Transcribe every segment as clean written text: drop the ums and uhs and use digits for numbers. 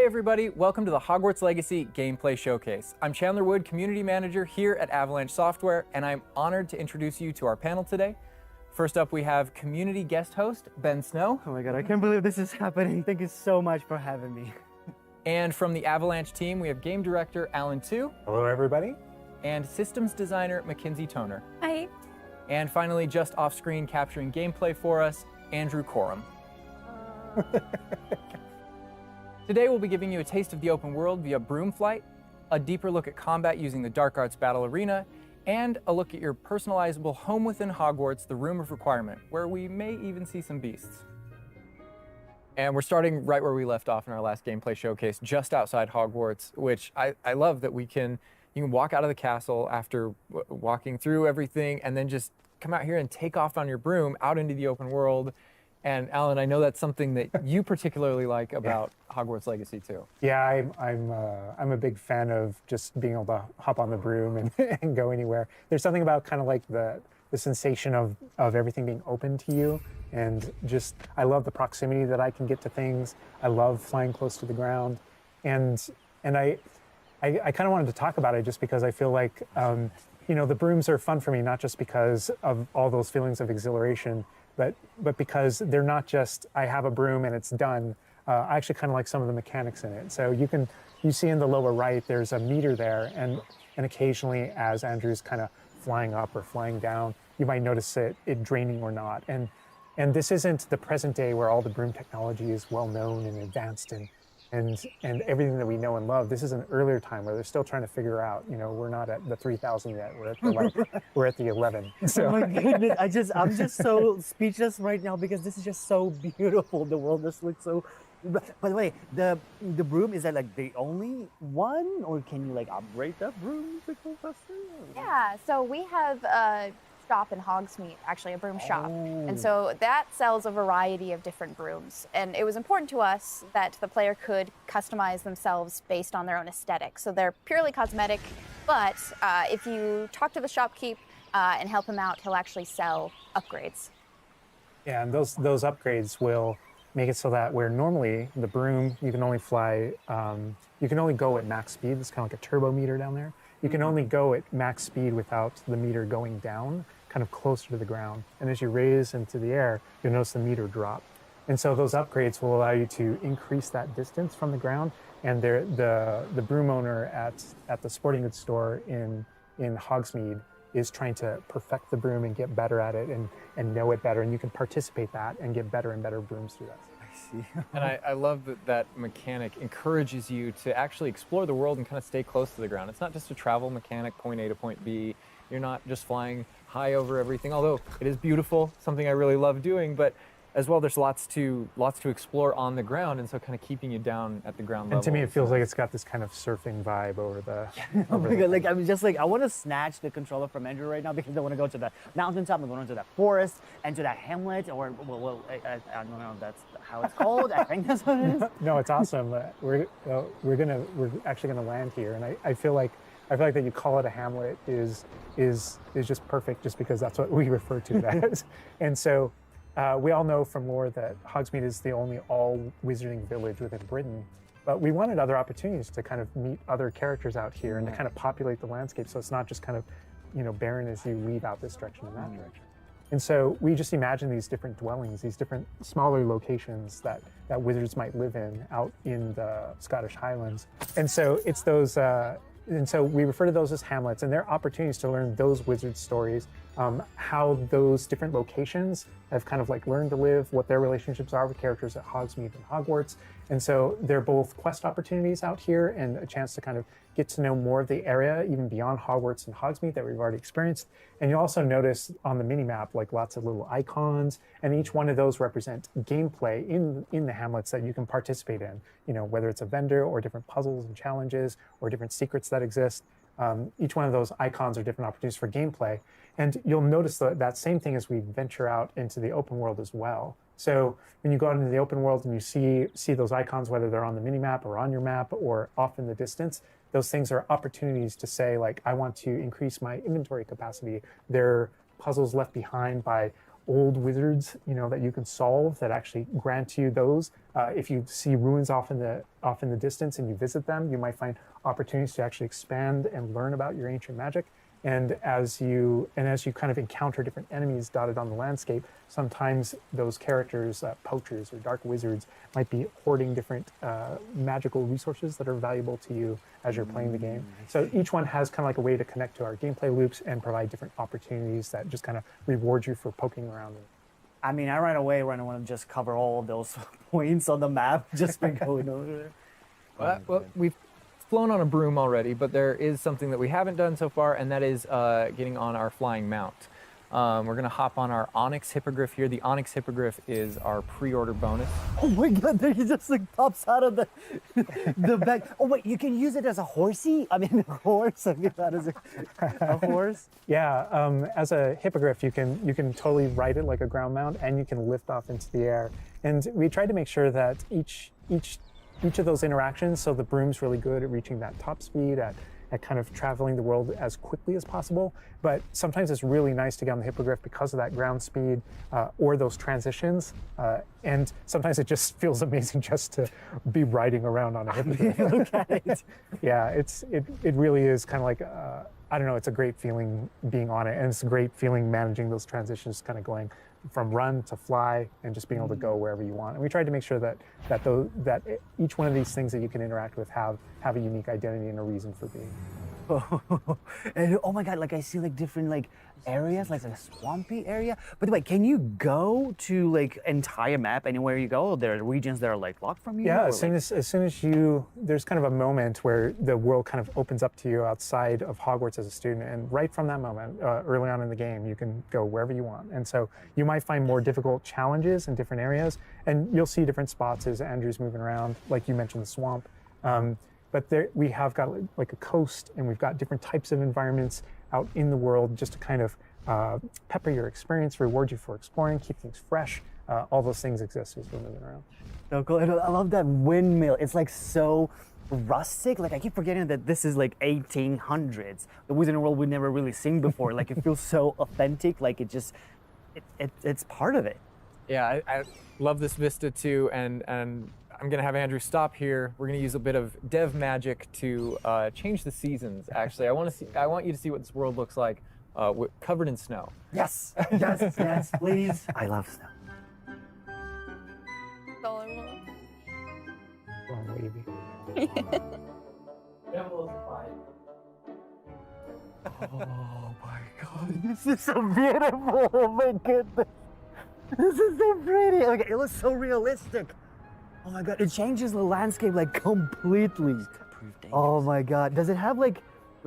Hey everybody, welcome to the Hogwarts Legacy Gameplay Showcase. I'm Chandler Wood, Community Manager here at Avalanche Software, and I'm honored to introduce you to our panel today. First up, we have community guest host, Ben Snow. Oh my god, I can't believe this is happening. Thank you so much for having me. And from the Avalanche team, we have game director, Alan Tu. Hello everybody. And systems designer, Mackenzie Toner. Hi. And finally, just off screen capturing gameplay for us, Andrew Coram. Today we'll be giving you a taste of the open world via broom flight, a deeper look at combat using the Dark Arts Battle Arena, and a look at your personalizable home within Hogwarts, the Room of Requirement, where we may even see some beasts. And we're starting right where we left off in our last gameplay showcase, just outside Hogwarts, which I love that you can walk out of the castle after walking through everything and then just come out here and take off on your broom out into the open world. And Alan, I know that's something that you particularly like about Hogwarts Legacy too. Yeah, I'm a big fan of just being able to hop on the broom and go anywhere. There's something about kind of like the sensation of everything being open to you, and just I love the proximity that I can get to things. I love flying close to the ground, and I kind of wanted to talk about it just because I feel like the brooms are fun for me, not just because of all those feelings of exhilaration, but because they're not just I have a broom and it's done. I actually kind of like some of the mechanics in it. So you see in the lower right, there's a meter there, and occasionally as Andrew's kind of flying up or flying down, you might notice it draining or not. And this isn't the present day where all the broom technology is well known and advanced and everything that we know and love. This is an earlier time where they're still trying to figure out, we're not at the 3,000 yet. We're at the 11. So. Oh my goodness, I'm just so speechless right now because this is just so beautiful. The world just looks so. By the way, the broom, is that like the only one, or can you like upgrade that broom to go faster? Yeah, so we have a shop in Hogsmeade, actually a broom shop. And so that sells a variety of different brooms. And it was important to us that the player could customize themselves based on their own aesthetic. So they're purely cosmetic, but if you talk to the shopkeep and help him out, he'll actually sell upgrades. Yeah, and those upgrades will make it so that where normally the broom, you can only fly, you can only go at max speed. It's kind of like a turbo meter down there. You can only go at max speed without the meter going down, kind of closer to the ground. And as you raise into the air, you'll notice the meter drop. And so those upgrades will allow you to increase that distance from the ground. And the broom owner at the sporting goods store in Hogsmeade is trying to perfect the broom and get better at it and know it better. And you can participate that and get better and better brooms through that. I see. And I love that mechanic encourages you to actually explore the world and kind of stay close to the ground. It's not just a travel mechanic, point A to point B. You're not just flying high over everything, although it is beautiful, something I really love doing, but as well, there's lots to explore on the ground, and so kind of keeping you down at the ground level. And to me, it feels like it's got this kind of surfing vibe over the. Oh my god! Like I'm just like I want to snatch the controller from Andrew right now because I want to go to the mountaintop, I'm going to that forest and to that hamlet, or I don't know if that's how it's called. I think that's what it is. No, it's awesome. We're actually gonna land here, and I feel like that you call it a hamlet is just perfect, just because that's what we refer to it as, and so. We all know from lore that Hogsmeade is the only all-wizarding village within Britain, but we wanted other opportunities to kind of meet other characters out here and to kind of populate the landscape, so it's not just kind of, barren as you leave out this direction and that direction. And so we just imagine these different dwellings, these different smaller locations that wizards might live in out in the Scottish Highlands. And so it's those. And so we refer to those as hamlets, and they're opportunities to learn those wizard stories, how those different locations have kind of like learned to live, what their relationships are with characters at Hogsmeade and Hogwarts. And so they're both quest opportunities out here and a chance to kind of get to know more of the area, even beyond Hogwarts and Hogsmeade that we've already experienced. And you also notice on the mini-map, like lots of little icons, and each one of those represent gameplay in the hamlets that you can participate in, whether it's a vendor or different puzzles and challenges or different secrets that exist. Each one of those icons are different opportunities for gameplay. And you'll notice that same thing as we venture out into the open world as well. So when you go out into the open world and you see those icons, whether they're on the mini-map or on your map or off in the distance, those things are opportunities to say, like, I want to increase my inventory capacity. They're puzzles left behind by old wizards, that you can solve that actually grant you those. If you see ruins off in the distance and you visit them, you might find opportunities to actually expand and learn about your ancient magic. And as you kind of encounter different enemies dotted on the landscape, sometimes those characters, poachers or dark wizards, might be hoarding different magical resources that are valuable to you as you're playing the game. So each one has kind of like a way to connect to our gameplay loops and provide different opportunities that just kind of reward you for poking around. I mean, I right away want to just cover all of those points on the map just by going over there. Well, we've flown on a broom already, but there is something that we haven't done so far, and that is getting on our flying mount. We're gonna hop on our Onyx Hippogriff here. The Onyx Hippogriff is our pre-order bonus. Oh my God, there he just like pops out of the back. Oh wait, you can use it as a horsey? I mean, a horse. I mean, that is a horse. Yeah, as a hippogriff, you can totally ride it like a ground mount, and you can lift off into the air. And we tried to make sure that each of those interactions, so the broom's really good at reaching that top speed, at kind of traveling the world as quickly as possible. But sometimes it's really nice to get on the hippogriff because of that ground speed or those transitions. And sometimes it just feels amazing just to be riding around on a hippogriff. Look at it. Yeah, it really is kind of like, I don't know, it's a great feeling being on it. And it's a great feeling managing those transitions, kind of going from run to fly and just being able to go wherever you want. And we tried to make sure that each one of these things that you can interact with have a unique identity and a reason for being. And oh my God, like I see like different like areas, like a swampy area. By the way, can you go to like entire map anywhere you go? Or there are regions that are like locked from you? Yeah, or, as soon as there's kind of a moment where the world kind of opens up to you outside of Hogwarts as a student, and right from that moment, early on in the game, you can go wherever you want. And so you might find more difficult challenges in different areas, and you'll see different spots as Andrew's moving around, like you mentioned, the swamp. But there, we have got like a coast, and we've got different types of environments out in the world just to kind of pepper your experience, reward you for exploring, keep things fresh. All those things exist as we're moving around. So cool. And I love that windmill. It's like so rustic. Like I keep forgetting that this is like 1800s. The Wizarding World we've never really seen before. Like it feels so authentic. Like it's part of it. Yeah, I love this vista too, and I'm gonna have Andrew stop here. We're gonna use a bit of dev magic to change the seasons. Actually, I want you to see what this world looks like covered in snow. Yes, yes, yes, please. I love snow. That's all I want. Wrong wavy. Oh my God, this is so beautiful. Oh my goodness. This is so pretty. Okay, it looks so realistic. Oh my God, it changes the landscape like completely. Oh my God, does it have like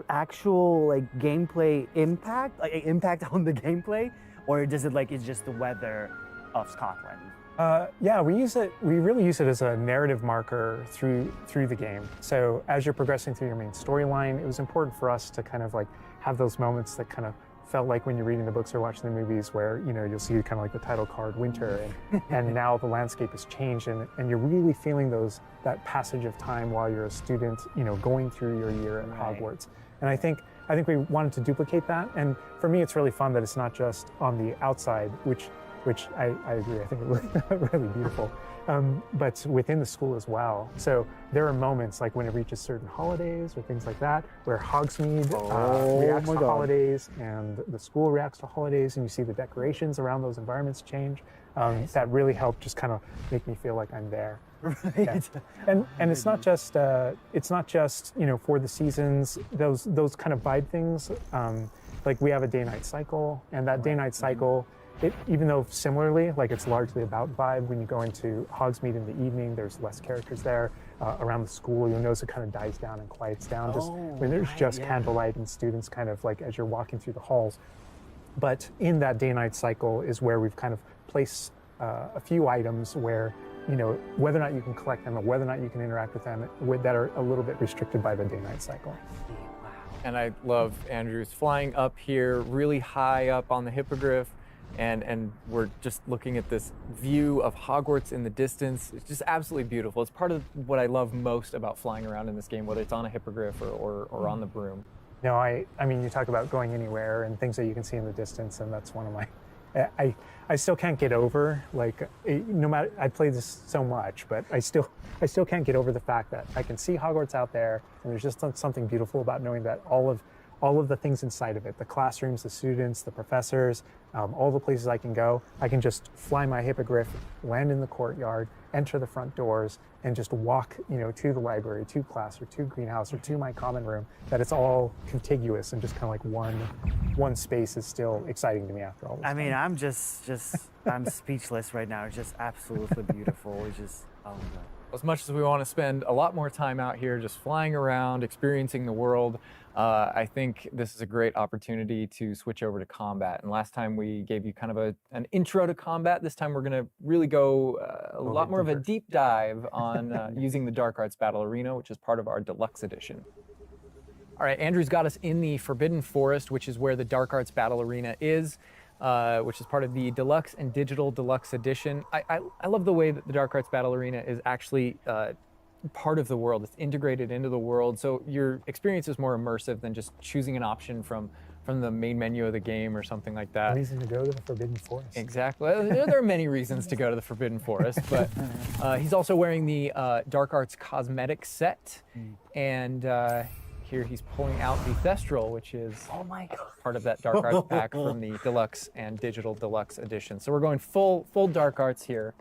actual like gameplay impact, like impact on the gameplay, or does it like it's just the weather of Scotland? Yeah, we really use it as a narrative marker through the game. So as you're progressing through your main storyline, it was important for us to kind of like have those moments that kind of felt like when you're reading the books or watching the movies where, you'll see kind of like the title card, winter, and now the landscape has changed, and you're really feeling that passage of time while you're a student, going through your year at Hogwarts. And I think we wanted to duplicate that. And for me, it's really fun that it's not just on the outside, which I agree, I think it looks really beautiful, but within the school as well. So there are moments like when it reaches certain holidays or things like that, where Hogsmeade reacts to holidays and the school reacts to holidays, and you see the decorations around those environments change. That really helped just kind of make me feel like I'm there. Right. Yeah. And it's not just for the seasons, those kind of vibe things. Like we have a day-night cycle, and that day-night cycle, even though similarly, like it's largely about vibe, when you go into Hogsmeade in the evening, there's less characters there. Around the school, you'll notice it kind of dies down and quiets down just when there's just candlelight and students kind of like as you're walking through the halls. But in that day-night cycle is where we've kind of placed a few items where, whether or not you can collect them or whether or not you can interact with them that are a little bit restricted by the day-night cycle. And I love Andrew's flying up here, really high up on the hippogriff. And we're just looking at this view of Hogwarts in the distance. It's just absolutely beautiful. It's part of what I love most about flying around in this game, whether it's on a hippogriff or on the broom. I mean, you talk about going anywhere and things that you can see in the distance, and that's one of my I still can't get over, like, no matter, I played this so much, but I still can't get over the fact that I can see Hogwarts out there, and there's just something beautiful about knowing that all of the things inside of it, the classrooms, the students, the professors, all the places I can go, I can just fly my hippogriff, land in the courtyard, enter the front doors, and just walk, to the library, to class, or to greenhouse, or to my common room, that it's all contiguous and just kind of like one space is still exciting to me after all this I mean, time. I'm just I'm speechless right now. It's just absolutely beautiful. It's just, oh my God. As much as we want to spend a lot more time out here just flying around, experiencing the world, I think this is a great opportunity to switch over to combat. And last time we gave you kind of an intro to combat. This time we're going to really go a lot more of a deep dive on using the Dark Arts Battle Arena, which is part of our deluxe edition. All right, Andrew's got us in the Forbidden Forest, which is where the Dark Arts Battle Arena is. Which is part of the Deluxe and Digital Deluxe Edition. I love the way that the Dark Arts Battle Arena is actually part of the world. It's integrated into the world, so your experience is more immersive than just choosing an option from the main menu of the game or something like that. Reason to go to the Forbidden Forest. Exactly. There are many reasons to go to the Forbidden Forest, but he's also wearing the Dark Arts cosmetic set, and here he's pulling out the Thestral, which is part of that Dark Arts pack from the Deluxe and Digital Deluxe Edition. So we're going full Dark Arts here.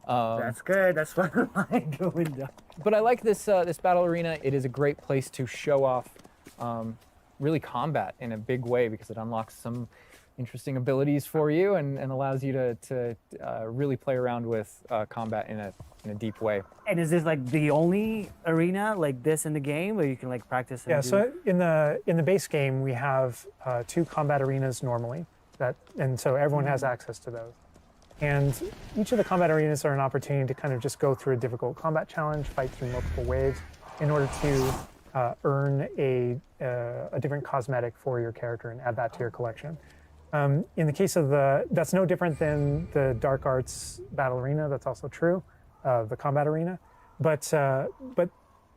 That's good. That's what I like going down. But I like this this battle arena. It is a great place to show off really combat in a big way, because it unlocks some interesting abilities for you and allows you to really play around with combat in a deep way. And is this like the only arena like this in the game where you can like practice? Yeah, so in the base game we have 2 combat arenas normally, and so everyone has access to those. And each of the combat arenas are an opportunity to kind of just go through a difficult combat challenge, fight through multiple waves in order to earn a different cosmetic for your character and add that to your collection. In the case of that's no different than the Dark Arts Battle Arena. That's also true, the combat arena. But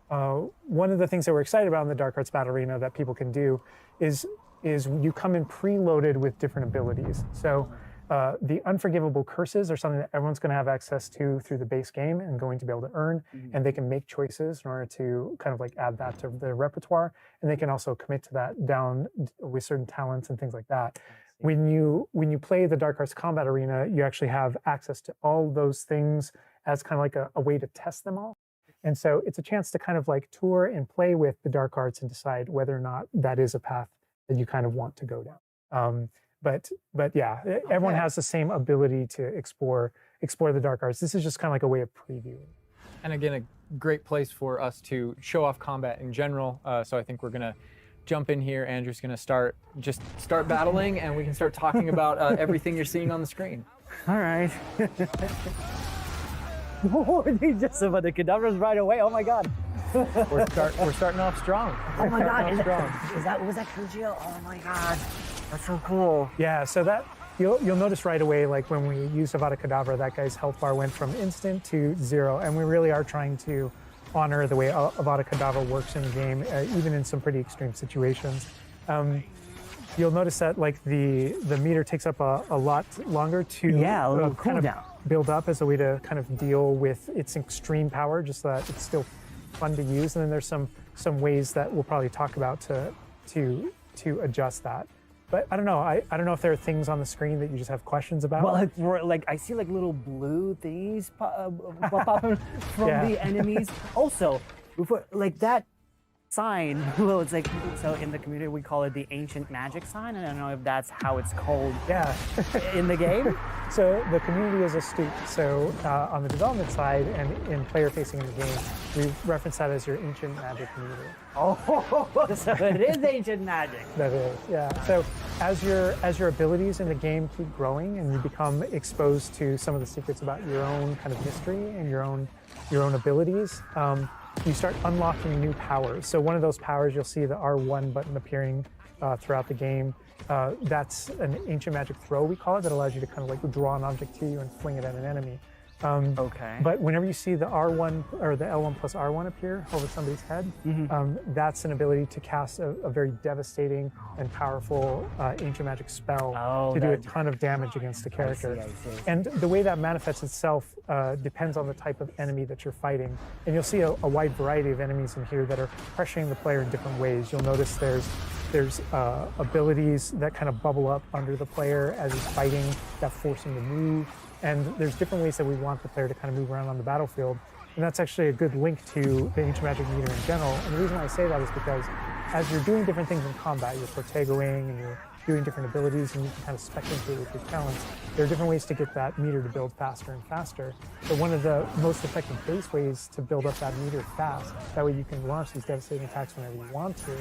one of the things that we're excited about in the Dark Arts Battle Arena that people can do is you come in preloaded with different abilities. So the unforgivable curses are something that everyone's going to have access to through the base game and going to be able to earn, and they can make choices in order to kind of like add that to their repertoire, and they can also commit to that down with certain talents and things like that. When you play the Dark Arts Combat Arena, you actually have access to all those things as kind of like a way to test them all. And so it's a chance to kind of like tour and play with the Dark Arts and decide whether or not that is a path that you kind of want to go down. But yeah, everyone has the same ability to explore the Dark Arts. This is just kind of like a way of previewing. And again, a great place for us to show off combat in general. So I think we're gonna jump in here. Andrew's gonna start battling, and we can start talking about everything you're seeing on the screen. All right. Oh, they just about the cadavers right away. Oh my God. We're starting off strong. Oh my God. Strong. Was that Sergio? Oh my God. That's so cool. Yeah, so that you'll notice right away, like when we used Avada Kedavra, that guy's health bar went from instant to 0, and we really are trying to honor the way Avada Kedavra works in the game, even in some pretty extreme situations. You'll notice that like the meter takes up a lot longer to a little kind cooldown. of build up as a way to kind of deal with its extreme power, just so that it's still fun to use. And then there's some ways that we'll probably talk about to adjust that. But I don't know. I don't know if there are things on the screen that you just have questions about. Well, like I see like little blue things pop up from the enemies. Also, like that sign. Well, it's like, so in the community we call it the ancient magic sign. I don't know if that's how it's called. Yeah. In the game. So the community is astute. So on the development side and in player facing in the game, we reference that as your ancient magic community. Oh, so it is ancient magic. That is, yeah. So as your abilities in the game keep growing and you become exposed to some of the secrets about your own kind of history and your own abilities, you start unlocking new powers. So one of those powers, you'll see the R1 button appearing throughout the game. That's an ancient magic throw, we call it, that allows you to kind of like draw an object to you and fling it at an enemy. Okay. But whenever you see the R1 or the L1 plus R1 appear over somebody's head, that's an ability to cast a very devastating and powerful ancient magic spell to do a ton of damage against the character. I see. And the way that manifests itself depends on the type of enemy that you're fighting. And you'll see a wide variety of enemies in here that are pressuring the player in different ways. You'll notice there's abilities that kind of bubble up under the player as he's fighting that force him to move. And there's different ways that we want the player to kind of move around on the battlefield. And that's actually a good link to the ancient magic meter in general. And the reason why I say that is because as you're doing different things in combat, you're protegoing and you're doing different abilities and you can kind of spec into it with your talents, there are different ways to get that meter to build faster and faster. But one of the most effective base ways to build up that meter fast, that way you can launch these devastating attacks whenever you want to,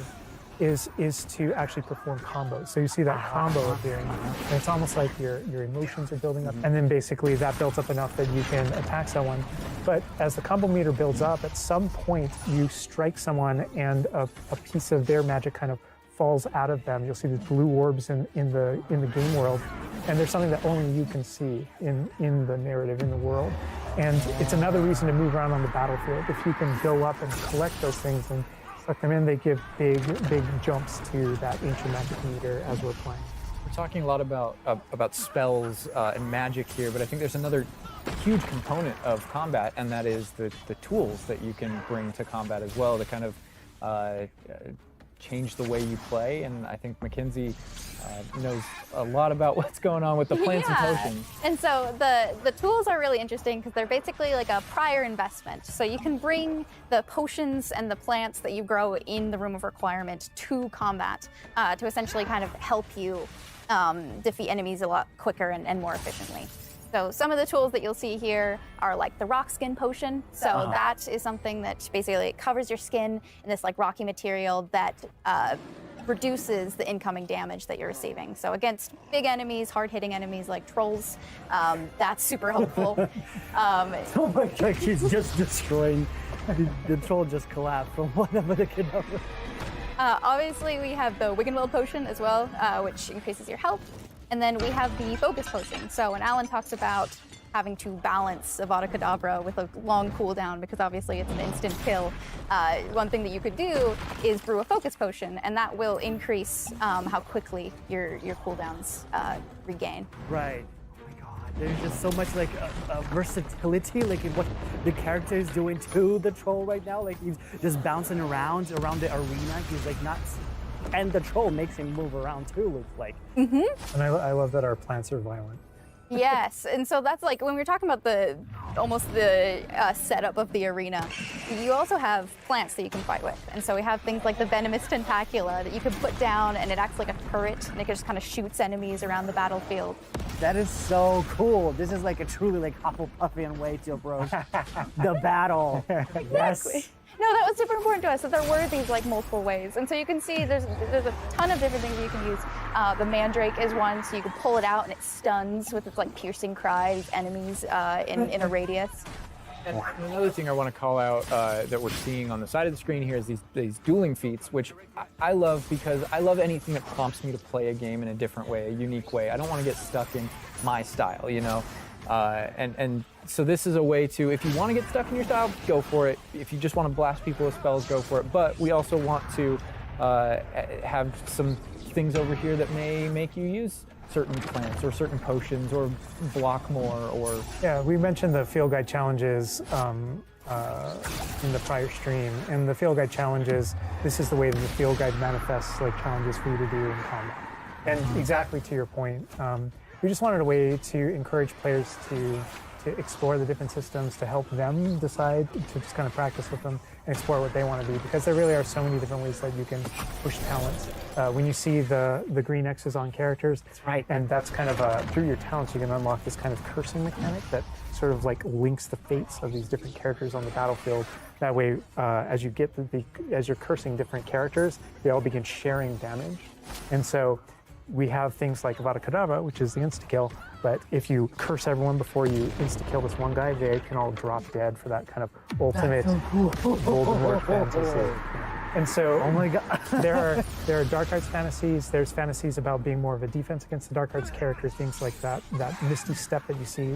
is to actually perform combos. So you see that combo appearing, and it's almost like your emotions are building up, and then basically that builds up enough that you can attack someone. But as the combo meter builds up, at some point you strike someone and a piece of their magic kind of falls out of them. You'll see these blue orbs in the game world, and there's something that only you can see in the narrative, in the world. And it's another reason to move around on the battlefield. If you can go up and collect those things and suck them in, they give big jumps to that ancient magic meter as we're playing. We're talking a lot about spells and magic here, but I think there's another huge component of combat, and that is the tools that you can bring to combat as well to kind of change the way you play. And I think Mackenzie knows a lot about what's going on with the plants and potions. And so the tools are really interesting because they're basically like a prior investment. So you can bring the potions and the plants that you grow in the room of requirement to combat to essentially kind of help you defeat enemies a lot quicker and more efficiently. So some of the tools that you'll see here are like the rock skin potion. So that is something that basically covers your skin in this like rocky material that reduces the incoming damage that you're receiving. So against big enemies, hard-hitting enemies like trolls, that's super helpful. Oh my god, he's just destroying. The troll just collapsed from whatever the kid. Obviously, we have the Wiggenweld potion as well, which increases your health. And then we have the focus potion. So when Alan talks about having to balance Avada Kedavra with a long cooldown, because obviously it's an instant kill, one thing that you could do is brew a focus potion, and that will increase how quickly your cooldowns regain. Right. Oh my god, there's just so much like versatility, like in what the character is doing to the troll right now. Like he's just bouncing around the arena. He's like not. And the troll makes him move around too, looks like. And I love that our plants are violent. Yes, and so that's like when we were talking about the setup of the arena, you also have plants that you can fight with. And so we have things like the venomous tentacula that you can put down, and it acts like a turret, and it just kind of shoots enemies around the battlefield. That is so cool. This is like a truly like Hufflepuffian way to approach the battle. Yes. No, that was super important to us, that there were these like multiple ways. And so you can see there's a ton of different things you can use. The mandrake is one, so you can pull it out and it stuns with its like piercing cry these enemies in a radius. And another thing I want to call out that we're seeing on the side of the screen here is these dueling feats, which I love because I love anything that prompts me to play a game in a different way, a unique way. I don't want to get stuck in my style, you know? And so this is a way to, if you want to get stuck in your style, go for it. If you just want to blast people with spells, go for it. But we also want to have some things over here that may make you use certain plants or certain potions or block more or... Yeah, we mentioned the field guide challenges in the prior stream. And the field guide challenges, this is the way that the field guide manifests like challenges for you to do in combat. And exactly to your point, we just wanted a way to encourage players to explore the different systems, to help them decide, to just kind of practice with them and explore what they want to do, because there really are so many different ways that you can push talents. When you see the green X's on characters, that's right. And that's kind of through your talents you can unlock this kind of cursing mechanic that sort of like links the fates of these different characters on the battlefield. That way, as you get as you're cursing different characters, they all begin sharing damage, and so we have things like Avada Kedavra, which is the insta-kill, but if you curse everyone before you insta-kill this one guy, they can all drop dead for that kind of ultimate Voldemort fantasy. And so Oh my god. there are dark arts fantasies. There's fantasies about being more of a defense against the dark arts characters, things like that misty step that you see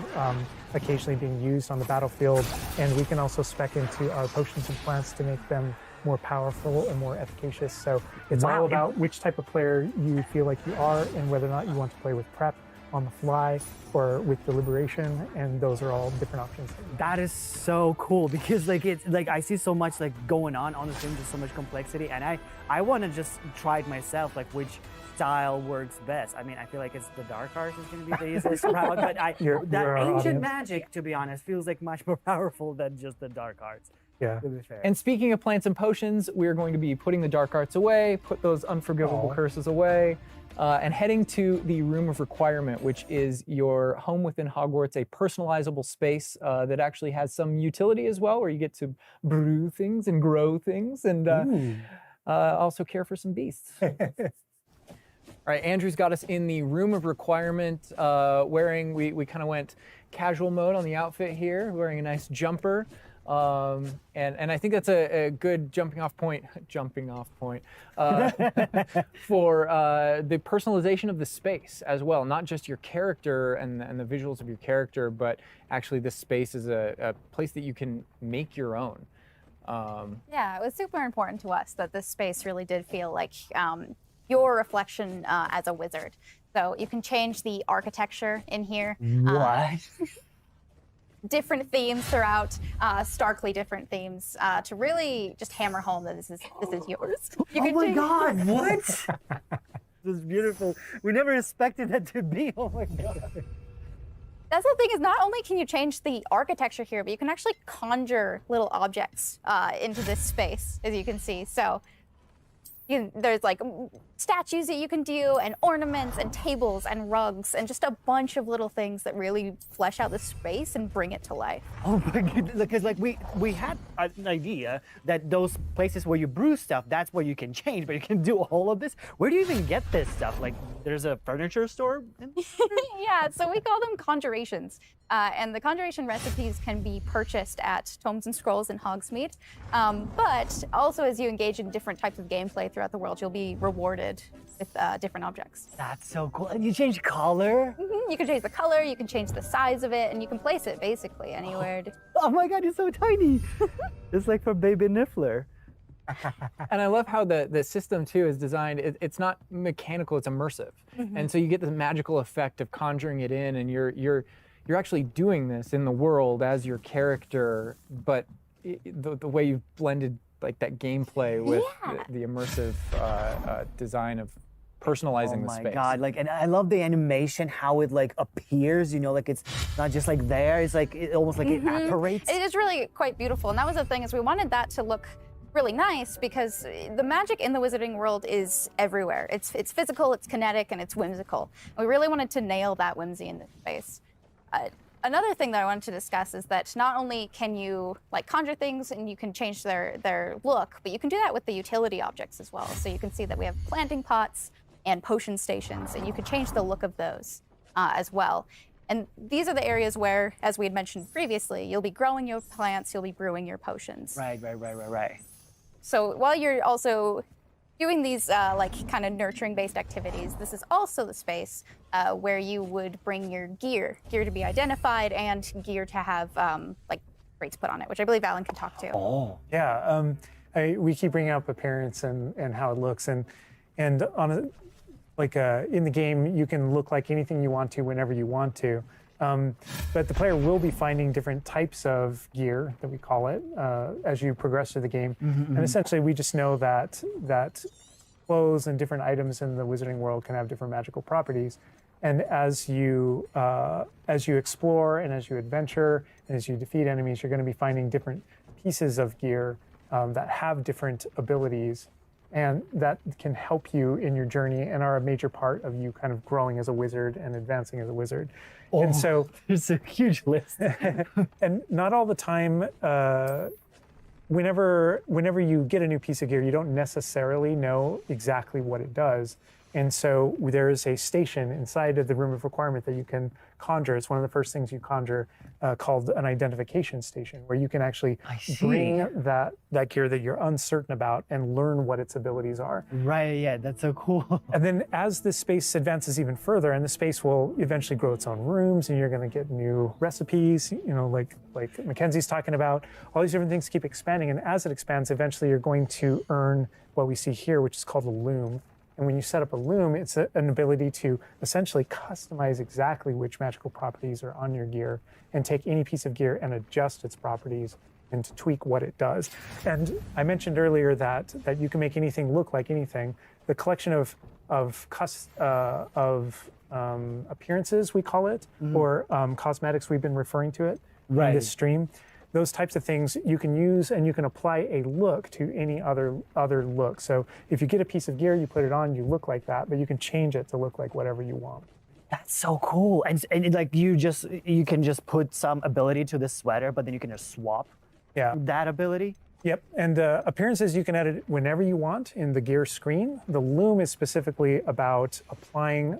occasionally being used on the battlefield. And we can also spec into our potions and plants to make them more powerful and more efficacious. So it's all about which type of player you feel like you are and whether or not you want to play with prep, on the fly, or with deliberation, and those are all different options. That is so cool because like it's like I see so much like going on the film, there's so much complexity, and I want to just try it myself, like which style works best. I mean, I feel like it's the dark arts is going to be the easiest route, but that ancient magic, to be honest, feels like much more powerful than just the dark arts. Yeah. To be fair. And speaking of plants and potions, we're going to be putting the dark arts away, put those unforgivable curses away, and heading to the Room of Requirement, which is your home within Hogwarts, a personalizable space that actually has some utility as well, where you get to brew things and grow things and also care for some beasts. All right, Andrew's got us in the Room of Requirement, we kind of went casual mode on the outfit here, wearing a nice jumper. And I think that's a good jumping off point for the personalization of the space as well. Not just your character and the visuals of your character, but actually this space is a place that you can make your own. Yeah, it was super important to us that this space really did feel like your reflection as a wizard. So you can change the architecture in here. What? Different themes throughout, starkly different themes, to really just hammer home that this is yours. You Oh can my change- god, what? This is beautiful. We never expected that to be. Oh my god. That's the thing, is not only can you change the architecture here, but you can actually conjure little objects into this space, as you can see. So there's like statues that you can do, and ornaments and tables and rugs and just a bunch of little things that really flesh out the space and bring it to life. Oh my goodness, because like we had an idea that those places where you brew stuff, that's where you can change, but you can do all of this. Where do you even get this stuff? Like there's a furniture store? Yeah, so we call them conjurations. And the conjuration recipes can be purchased at Tomes and Scrolls in Hogsmeade. But also as you engage in different types of gameplay throughout the world, you'll be rewarded with different objects. That's so cool. And you change color? You can change the color, you can change the size of it, and you can place it basically anywhere. Oh my god, it's so tiny. It's like for Baby Niffler. And I love how the system too is designed. It's not mechanical; it's immersive, and so you get the magical effect of conjuring it in, and you're actually doing this in the world as your character. But the way you've blended like that gameplay with the immersive design of personalizing the space. Oh my god, like, and I love the animation, how it like appears, you know, like it's not just like there, it's like it almost like it apparates. It is really quite beautiful, and that was the thing, is we wanted that to look really nice because the magic in the wizarding world is everywhere. It's physical, it's kinetic, and it's whimsical. And we really wanted to nail that whimsy in this space. Another thing that I wanted to discuss is that not only can you like conjure things and you can change their look, but you can do that with the utility objects as well. So you can see that we have planting pots and potion stations, and you can change the look of those as well. And these are the areas where, as we had mentioned previously, you'll be growing your plants, you'll be brewing your potions. Right. So while you're also doing these like kind of nurturing based activities, this is also the space where you would bring your gear to be identified and gear to have like rates put on it, which I believe Alan can talk to. Oh. Yeah, we keep bringing up appearance and how it looks, and on a, like in the game you can look like anything you want to whenever you want to. But the player will be finding different types of gear, that we call it, as you progress through the game. And essentially, we just know that clothes and different items in the wizarding world can have different magical properties. And as you explore and as you adventure and as you defeat enemies, you're going to be finding different pieces of gear that have different abilities, and that can help you in your journey and are a major part of you kind of growing as a wizard and advancing as a wizard. Oh, and so it's a huge list. and not all the time, whenever you get a new piece of gear, you don't necessarily know exactly what it does. And so there is a station inside of the room of requirement that you can conjure. It's one of the first things you conjure, called an identification station, where you can actually bring that gear that you're uncertain about and learn what its abilities are. Right, yeah, that's so cool. And then as the space advances even further, and the space will eventually grow its own rooms, and you're going to get new recipes, like Mackenzie's talking about, all these different things keep expanding. And as it expands, eventually you're going to earn what we see here, which is called a loom. And when you set up a loom, it's an ability to essentially customize exactly which magical properties are on your gear and take any piece of gear and adjust its properties and to tweak what it does. And I mentioned earlier that you can make anything look like anything. The collection of appearances, we call it, or cosmetics, we've been referring to it in this stream. Those types of things you can use, and you can apply a look to any other look. So if you get a piece of gear, you put it on, you look like that, but you can change it to look like whatever you want. That's so cool. And like you can just put some ability to this sweater, but then you can just swap that ability. Yep, and appearances you can edit whenever you want in the gear screen. The loom is specifically about applying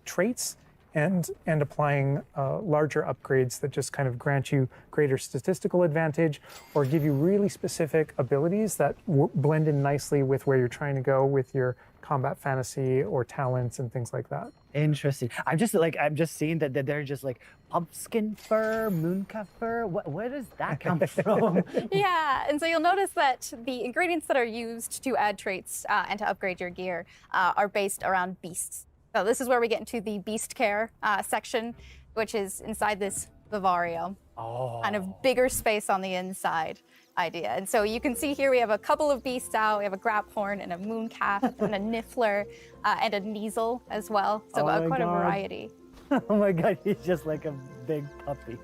traits and applying larger upgrades that just kind of grant you greater statistical advantage or give you really specific abilities that blend in nicely with where you're trying to go with your combat fantasy or talents and things like that. Interesting. I'm just seeing that they're just like pumpkin fur, mooncalf fur. Where does that come from? Yeah, and so you'll notice that the ingredients that are used to add traits and to upgrade your gear are based around beasts. So this is where we get into the beast care section, which is inside this vivarium. Kind of bigger space on the inside idea. And so you can see here we have a couple of beasts out. We have a graphorn and a mooncalf and a niffler and a kneasel as well. So quite a variety. Oh my God, he's just like a big puppy.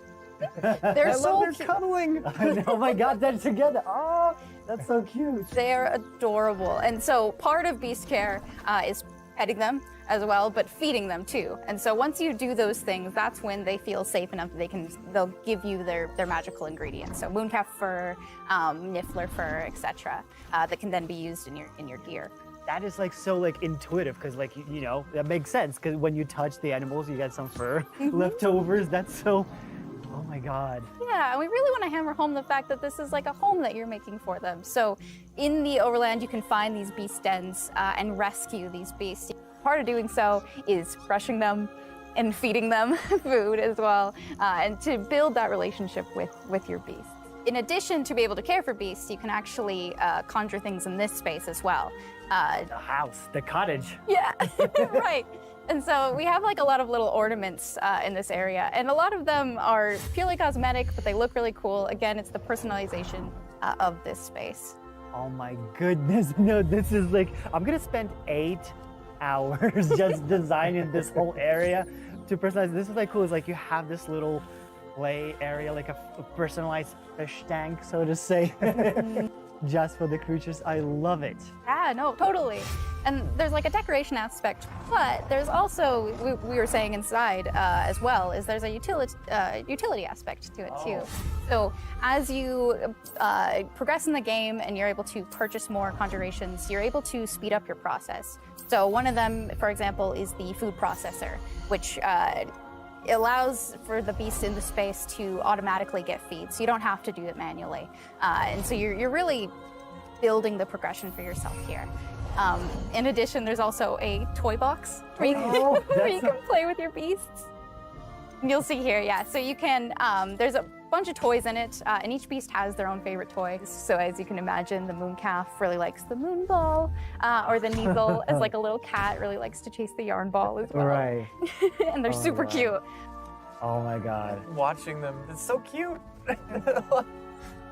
They're so they're cuddling. Oh my God, they're together. Oh, that's so cute. They're adorable. And so part of beast care is petting them as well, but feeding them too. And so once you do those things, that's when they feel safe enough that they'll give you their magical ingredients. So mooncalf fur, niffler fur, etc. That can then be used in your gear. That is like so like intuitive because like that makes sense because when you touch the animals, you get some fur leftovers. That's so. Oh my God. Yeah, and we really want to hammer home the fact that this is like a home that you're making for them. So in the overland, you can find these beast dens and rescue these beasts. Part of doing so is brushing them and feeding them food as well, and to build that relationship with your beasts. In addition to be able to care for beasts, you can actually conjure things in this space as well. The house, the cottage. Yeah, right. And so we have like a lot of little ornaments in this area, and a lot of them are purely cosmetic, but they look really cool. Again, it's the personalization of this space. Oh my goodness, no, this is like, I'm gonna spend 8 hours just designing this whole area to personalize. This is like cool, it's like you have this little play area, like a personalized fish tank, so to say. Just for the creatures. I love it. Yeah, no, totally. And there's like a decoration aspect, but there's also, we were saying inside as well, is there's a utility aspect to it too. So as you progress in the game and you're able to purchase more conjurations, you're able to speed up your process. So one of them, for example, is the food processor, which allows for the beast in the space to automatically get feed, so you don't have to do it manually. And so you're really building the progression for yourself here. In addition, there's also a toy box where you can play with your beasts. And you'll see here, yeah. So you can, there's a bunch of toys in it, and each beast has their own favorite toys. So as you can imagine, the mooncalf really likes the moon ball, or the kneasel, as like a little cat, really likes to chase the yarn ball as well. Right. And they're super cute. Oh my God. Watching them, it's so cute.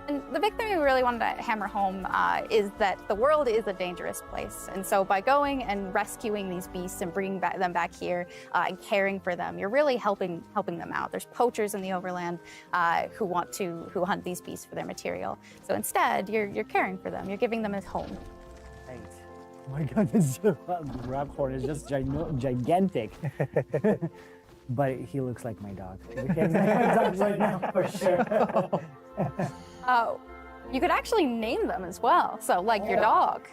And the big thing we really wanted to hammer home is that the world is a dangerous place. And so by going and rescuing these beasts and bringing them back here and caring for them, you're really helping them out. There's poachers in the overland who hunt these beasts for their material. So instead, you're caring for them. You're giving them a home. Right. Oh my God, this Raphorn is just gigantic. But he looks like my dog. He's my dog right now, for sure. You could actually name them as well. So like your dog.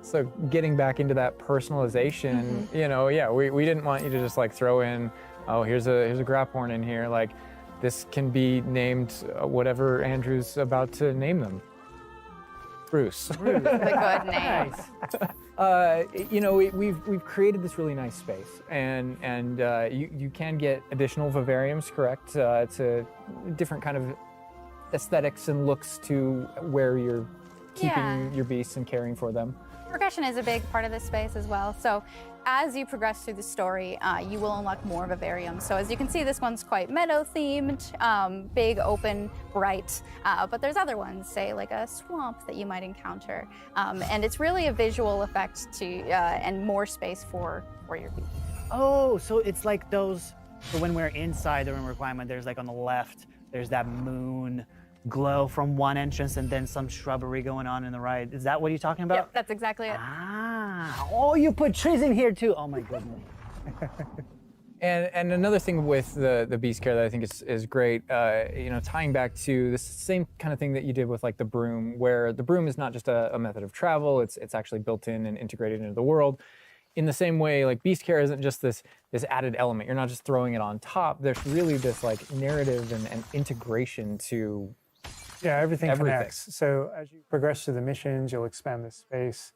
So getting back into that personalization, you know, yeah, we didn't want you to just like throw in, oh, here's a Graphorn in here. Like, this can be named whatever Andrew's about to name them. Bruce. The good name. You know, we've created this really nice space, and you can get additional vivariums, correct? To different kind of aesthetics and looks to where you're keeping your beasts and caring for them. Progression is a big part of this space as well. So as you progress through the story, you will unlock more vivariums. So as you can see, this one's quite meadow-themed, big, open, bright. But there's other ones, say like a swamp that you might encounter. And it's really a visual effect to and more space for your beast. Oh, so it's like those, so when we're inside the room requirement, there's like on the left, there's that moon glow from one entrance and then some shrubbery going on the right. Is that what you're talking about? Yep, that's exactly it. Ah, oh, you put trees in here too. Oh my goodness. And another thing with the beast care that I think is great, you know, tying back to this same kind of thing that you did with like the broom, where the broom is not just a method of travel, it's actually built in and integrated into the world. In the same way, like beast care isn't just this added element. You're not just throwing it on top. There's really this like narrative and integration to everything connects. So as you progress through the missions, you'll expand the space.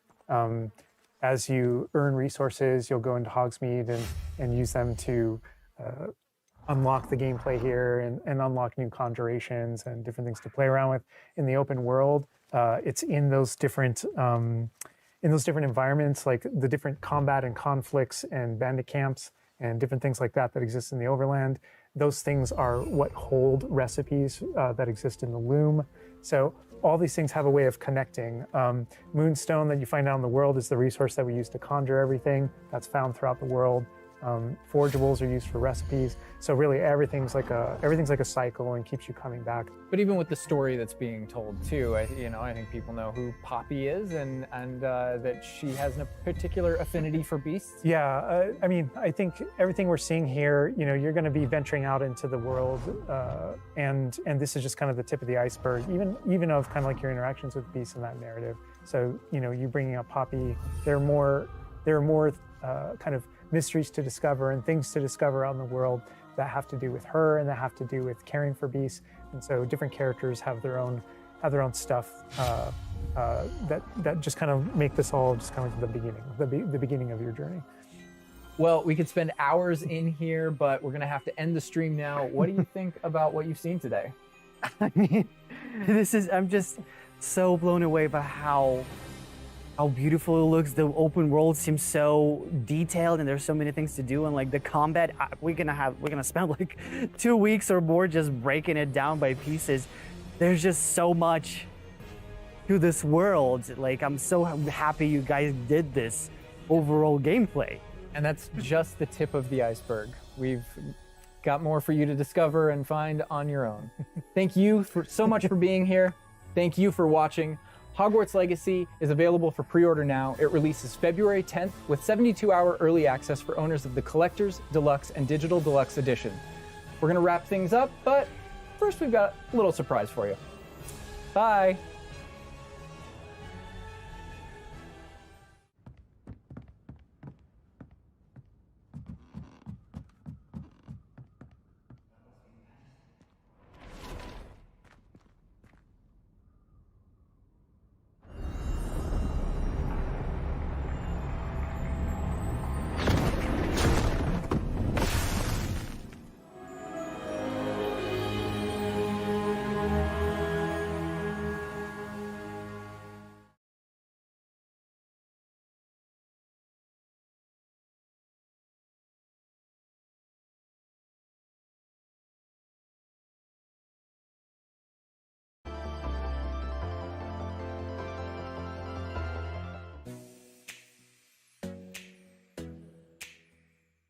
As you earn resources, you'll go into Hogsmeade and use them to unlock the gameplay here and unlock new conjurations and different things to play around with. In the open world, it's in those different environments, like the different combat and conflicts and bandit camps and different things like that exist in the overland. Those things are what hold recipes that exist in the loom. So all these things have a way of connecting. Moonstone that you find out in the world is the resource that we use to conjure everything that's found throughout the world. Forgeables are used for recipes. So really everything's like a cycle and keeps you coming back. But even with the story that's being told too, I think people know who Poppy is and that she has a particular affinity for beasts. Yeah, I mean, I think everything we're seeing here, you know, you're going to be venturing out into the world, and this is just kind of the tip of the iceberg, even of kind of like your interactions with beasts in that narrative. So, you know, you bringing up Poppy, there are more kind of mysteries to discover and things to discover out in the world that have to do with her and that have to do with caring for beasts. And so different characters have their own stuff that just kind of make this all just kind of the beginning of your journey. Well, we could spend hours in here, but we're gonna have to end the stream now. What do you think about what you've seen today? I mean, I'm just so blown away by how beautiful it looks. The open world seems so detailed and there's so many things to do, and like the combat, we're gonna spend like 2 weeks or more just breaking it down by pieces. There's just so much to this world. Like, I'm so happy you guys did this overall gameplay. And that's just the tip of the iceberg. We've got more for you to discover and find on your own. Thank you so much for being here. Thank you for watching. Hogwarts Legacy is available for pre-order now. It releases February 10th with 72-hour early access for owners of the Collector's, Deluxe, and Digital Deluxe Edition. We're gonna wrap things up, but first we've got a little surprise for you. Bye.